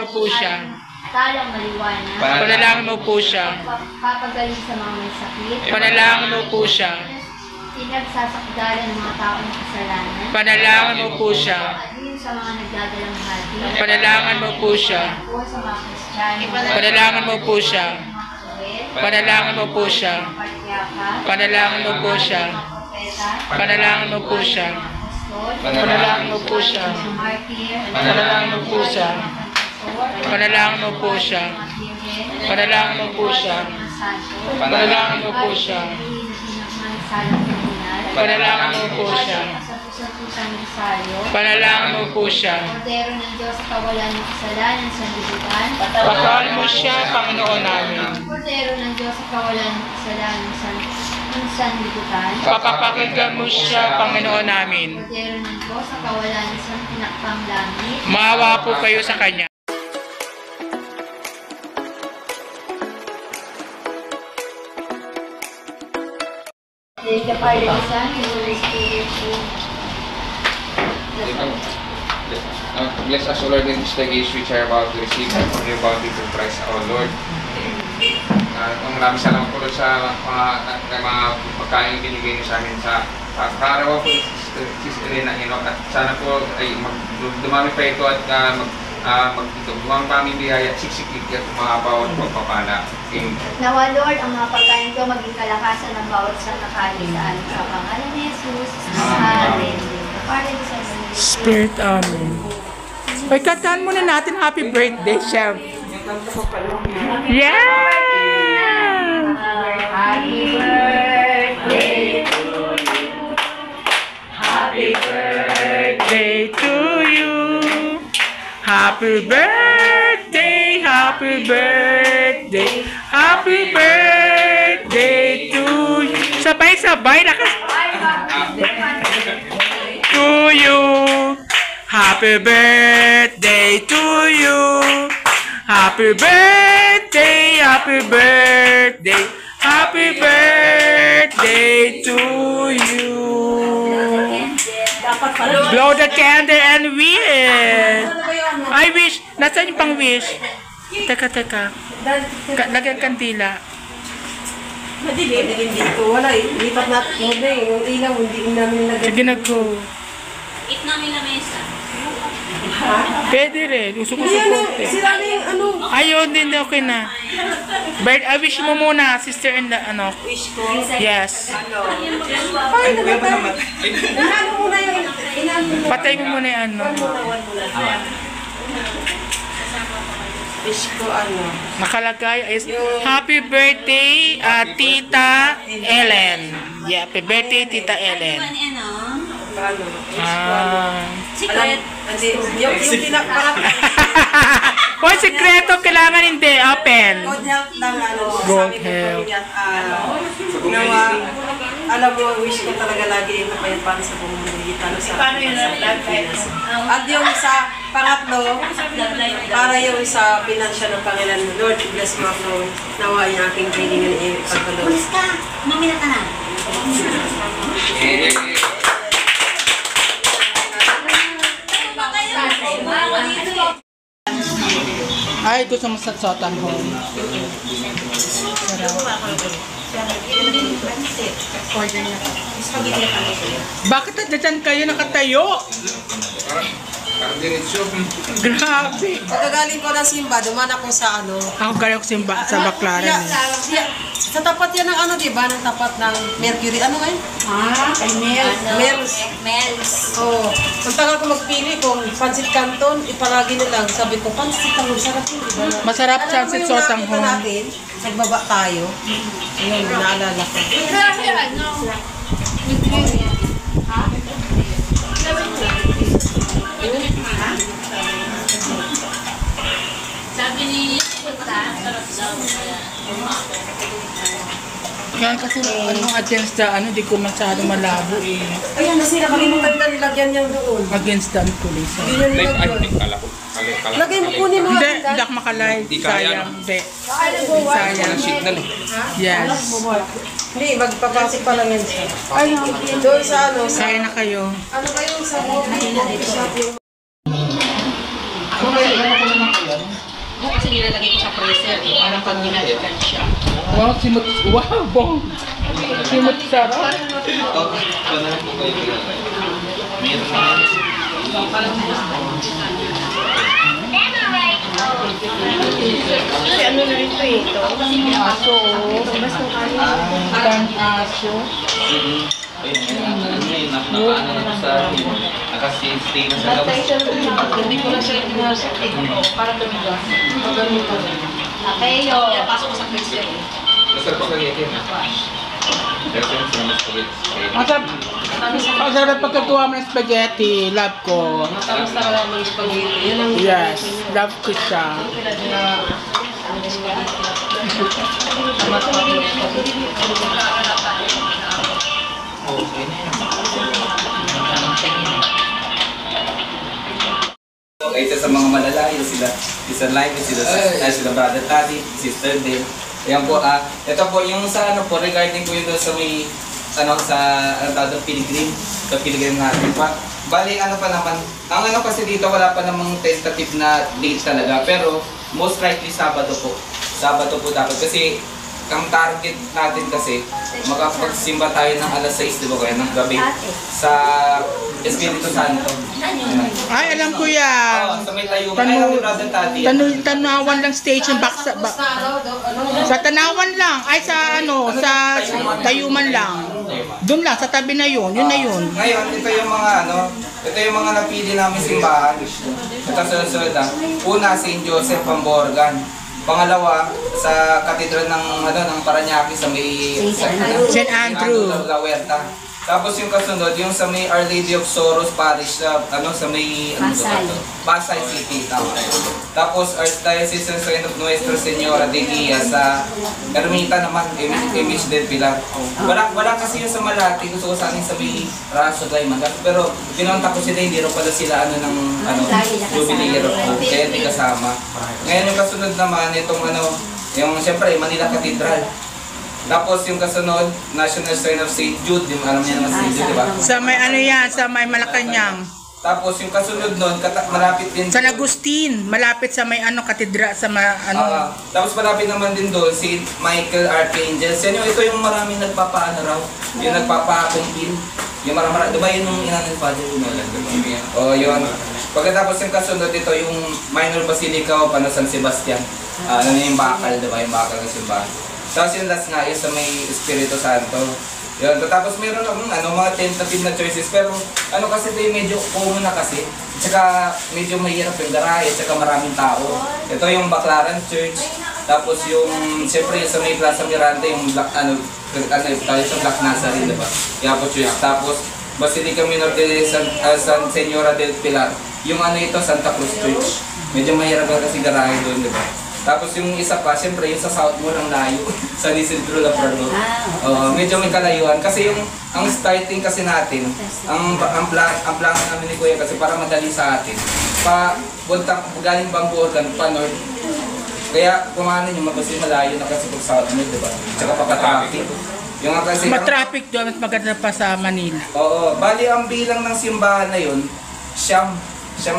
mo po siya. Talang maliwanag. Panalangin mo po siya. Papagaling sa mga may sakit. Panalangin mo po siya. Pinagsasakdalan ng mga taong kasalanan. Panalangin mo po siya. Din sa mga nagdadalang hati. Panalangin mo po siya. Po sa mga Kristiyano. Panalangin mo po siya. Panalangin mo po siya. Panalangin mo po siya. Panalangin mo po siya. Panalangin mo po siya. Panalangin mo po siya. Panalangin mo po siya. Panalangin mo po siya. Panalangin mo po siya. Panalangin mo po siya. Panalangin mo po siya. Kordero ng Diyos sa kawalan ng kasalanan sa libutan. Patawarin mo siya, Panginoon namin. Kordero ng Diyos sa kawalan ng kasalanan sa libutan. Papapakinggan mo siya, Panginoon namin. Kordero ng Diyos sa kawalan ng tinakpang langit. Maawa po kayo sa Kanya. Thank you, Father, the Son, and the Holy Spirit. Bless us, O Lord, in this gifts which are about to receive from your bounty through Christ our Lord. Maraming salamat po sa mga pagkain binigay niyo sa amin sa kaarawan po ni Sister Elena, at sana po ay dumami pa ito at dumami pa aming biyaya at siksik at umahabaw at pagpapala. Nawa, Lord, ang mga pagkain ko maging kalakasan ng bawat sa nakain sa amin. Sa pangalan ni Jesus. Amen. Father, the Son, and the Holy Spirit, amen. Ay, kataan muna natin happy birthday, Chef. Yeah! Happy birthday to you. Happy birthday to you. Happy birthday, happy birthday, happy birthday to you. Sabay-sabay to you. Happy birthday to you. Happy birthday, happy birthday, happy birthday to you. Blow the candle and wish. I wish. Nasaan yung pang wish? Teka. Lagyan kandila. Madilim dito. Wala eh. Lipat natin. Yung ilaw, hindi namin lagyan. Sige na go. Eat namin na mesa. Pwede rin. Gusto ko support eh. Sila na yung ano. Ayun, hindi okay na. Bird, wish mo muna, sister and ano. Wish ko. Yes. Ay, naman. Inano muna yung Patay mo muna yung ano. Wish ko ano. Nakalagay is happy birthday, Tita Ellen. Yeah, happy birthday, Tita Ellen. Ano? Ano? Secret. Yung tinakparap. Kung sikreto, kailangan hindi. Open. Good health lang ano. Good Sabi ko health. po niya, nawa, alam mo, wish ko talaga lagi yung kapayapaan sa pamumulitan sa Pilipinas. At yung sa pangatlo, para yung sa pinansya ng Panginoon mo, Lord, bless mo ako. Nawa yung aking training ng ipagpalod. Basta, mamila ka na. Ay, gusto mo sa sotan ho. Bakit dyan kayo nakatayo? Grabe. Pagkagaling ko ng Simba, duman ako sa ano. Ako galing ko sa Baclaran. Sa tapat yan ng ano, diba? Ng tapat ng Mercury. Ano ngayon? Kay Mels. Mels. Oo. Ang tagal ko magpili kung Pancit Canton, ipalagi nilang. Sabi ko, Pancit Canton, sarap yun, diba? Masarap sa Alam mo yung sotang nakita ho. natin, nagbaba tayo. Ayun, naalala ko. Sabi ni sarap daw. Yan kasi anong against the ano, di ko masyado malabo eh. Ayan, nasira. Kalimutan na nilagyan niya doon. Against the police. Hindi niya nilagyan. Lagay mo, kunin mo. Hindi, hindi ako makalive. Sayang, hindi. Sayang. Signal eh. Yes. Hindi, magpapasok pa lang yan siya. Doon sa ano, sa... Sayang na kayo. Ano ba yung sa coffee shop yung... Kasi nilalagay ko sa freezer eh. Parang pag ginagagan siya. Wow, simot. Wow, bong. Simot sarap. Kasi ano na rin ito eh. Ito. Aso. Mas nung ano. Ang aso. Nakasi-stay na sa Basta labas. ito rin ako. Hindi ko na siya tinasok eh. Parang lumiga. Magaling ko. Akayo. Kaya pasok ko sa freezer eh. Basta pa spaghetti na. Pero sa mas spaghetti. Ang sarap pagkagawa mo ng spaghetti. Love ko. Matalas talaga ng spaghetti. Yan ang Yes, love ko siya. Ito sa mga malalayo, sila live, sila brother Tati, sister Del. Ayan po, ito po yung sa ano po, regarding po yun doon sa may, sa pilgrim natin pa. Bali, ano pa naman, ang ano kasi dito, wala pa namang tentative na date talaga, pero most likely Sabado po. Sabado po dapat kasi ang target natin kasi makapagsimba tayo ng alas 6, di ba kaya, ng gabi sa Espiritu Santo. Ay, alam ko yan. Sa may tayo, ay lang yung brother Tati. Tanawan lang station back sa Tanawan lang. Ay, sa sa Tayuman lang. Doon lang, sa tabi na yun. Yun na yun. Ngayon, ito yung mga ito yung mga napili namin simbahan. Ito sunod-sunod na. Una, St. Joseph Pamborgan. Pangalawa, sa katedral ng Parañaque sa may St. Andrew. La Huerta. Tapos yung kasunod, yung sa may Our Lady of Sorrows Parish sa sa may Pasay City. Tapos Archdiocese of Saint of Nuestra Señora de Guia sa Ermita naman, Image del Pilar. Wala kasi yung sa Malati, gusto ko sa akin sa may Raso Diamond. Pero pinunta ko sila, hindi rin pala sila ng Jubilee kaya hindi kasama. Ngayon yung kasunod naman, itong yung siyempre Manila Cathedral. Tapos yung kasunod, National Shrine of St. Jude, alam niya naman St. Jude, di ba? Sa may yan, sa may Malacanang. Tapos yung kasunod nun, malapit din. San Agustin, malapit sa may katedra, sa tapos malapit naman din doon, si Michael Archangel. Ito yung maraming nagpapaano raw, yung nagpapakumpil. Yung marami, di ba yun yung inanin Father? O yun. Pagkatapos yung kasunod dito, yung Minor Basilica o San Sebastian. Yung bakal, di ba? Yung bakal ng simbahan. Tapos yung last nga, yung sa may Espiritu Santo. Yun. Tapos meron akong mga tentative na choices. Pero kasi ito yung medyo common na kasi. Tsaka medyo mahirap yung garahe, tsaka maraming tao. Ito yung Baclaran Church. Tapos yung, siyempre yung sa may Plaza Miranda, yung Black, tayo sa Black Nazarene, diba? Yapo Church. Tapos Basilica Minor de San Señora del Pilar. Yung ito, Santa Cruz Church. Medyo mahirap kasi garahe doon, diba? Tapos yung isa pa, siyempre yung sa South Moore ang layo, sa Isidro Labrador. Medyo may kalayuan. Kasi ang starting kasi natin, ang plano namin ni Kuya kasi para madali sa atin, galing Bambuorgan, pa North. Kaya kumano nyo, kasi malayo na kasi pag South Moore, diba? Tsaka pagka-traffic. matraffic doon at maganda pa sa Manila. Oo, bali ang bilang ng simbahan na yun, siyam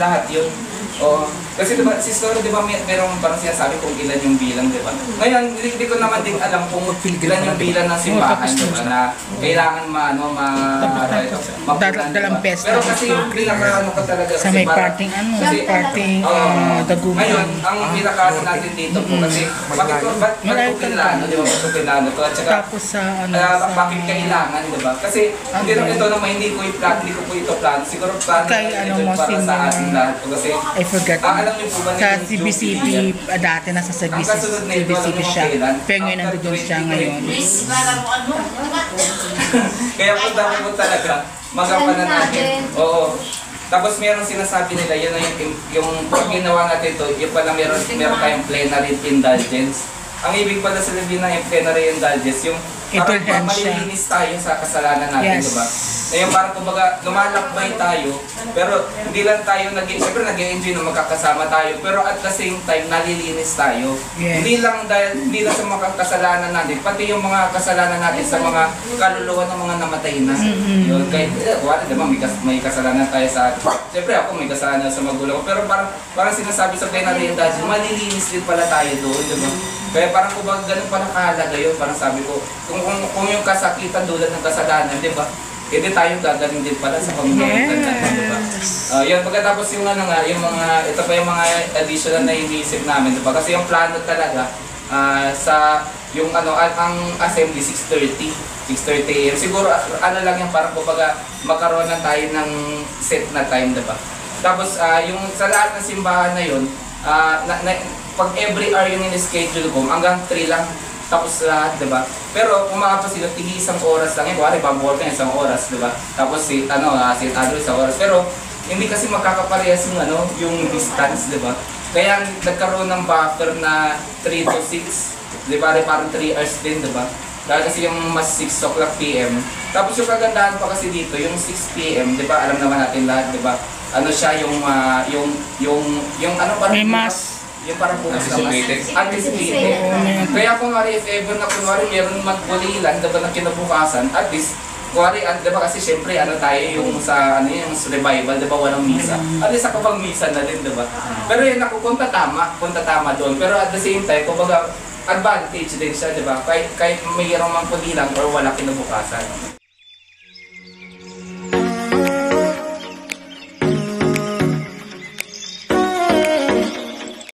lahat yun. Oo. Kasi diba, si Store, diba, merong parang sinasabi kung ilan yung bilang, diba? Ngayon, hindi ko naman din alam kung ilan yung bilang ng simbahan, diba, na kailangan Dalang pesta. Pero kasi yung pinaka ka talaga sa may parting Dagupan. Ngayon, ang pinaka natin dito po kasi bakit Pilano, di ba? Pilano to, at saka tapos sa bakit kailangan, di ba? Kasi hindi rin ito naman, hindi ko po ito plan. Siguro plan ito para sa ating lahat po kasi I forgot. alam niyo po ba Sa CBCP, dati nasa CBCP siya. Pero ngayon nandun siya ngayon. Kaya po dapat po talaga magampanan natin. Oo. Tapos meron sinasabi nila, yun na yung pag ginawa natin ito, yung pala meron tayong plenary indulgence. Ang ibig pala sabihin ng plenary indulgence, yung parang malilinis tayo sa kasalanan natin, yes. diba? Ngayon parang kumbaga lumalakbay tayo, pero hindi lang tayo siyempre nag-enjoy na magkakasama tayo, pero at the same time nalilinis tayo. Yes. Hindi lang sa mga kasalanan natin, pati yung mga kasalanan natin sa mga kaluluwa ng mga namatay na. Yun, kahit wala naman may kasalanan tayo sa atin. Siyempre ako may kasalanan sa magulang ko, pero parang sinasabi sa penalty daddy, malilinis din pala tayo doon, di ba? Kaya parang kumbaga ganun pala kahalaga yun, parang sabi ko, kung yung kasakitan dulot ng kasalanan, di ba? Hindi tayo gagaling din pala sa pamamagitan natin, di ba? Yun, pagkatapos yung ito pa yung mga additional na iniisip namin, di ba? Kasi yung plano talaga, yung ang assembly 6:30 AM. Siguro lang yan, parang kumbaga magkaroon na tayo ng set na time, di ba? Tapos yung sa lahat ng simbahan na yun, pag every hour yung in-schedule ko, hanggang 3 lang. Tapos lahat, di ba? Pero kung makapasila, tigi isang oras lang yun. Kuwari, pambuhat ka isang oras, di ba? Tapos si Andrew isang oras. Pero hindi kasi magkakaparehas yung distance, di ba? Kaya nagkaroon ng buffer na 3 to 6, di ba? Parang 3 hours din, di ba? Dahil kasi yung mas 6 o'clock PM. Tapos yung kagandahan pa kasi dito, yung 6 PM, di ba? Alam naman natin lahat, di ba? Ano siya, parang May mass. yung parang bukas na Anticipated. Anticipated. Kaya kung if ever na kunwari meron magbulilan, diba na kinabukasan, at least, kunwari, diba kasi syempre, tayo yung sa, yung revival, diba walang misa. At least ako pang misa na din, diba? Pero yun, punta tama doon. Pero at the same time, kumbaga, advantage din siya, diba? Kahit mayroong magbulilan or wala kinabukasan.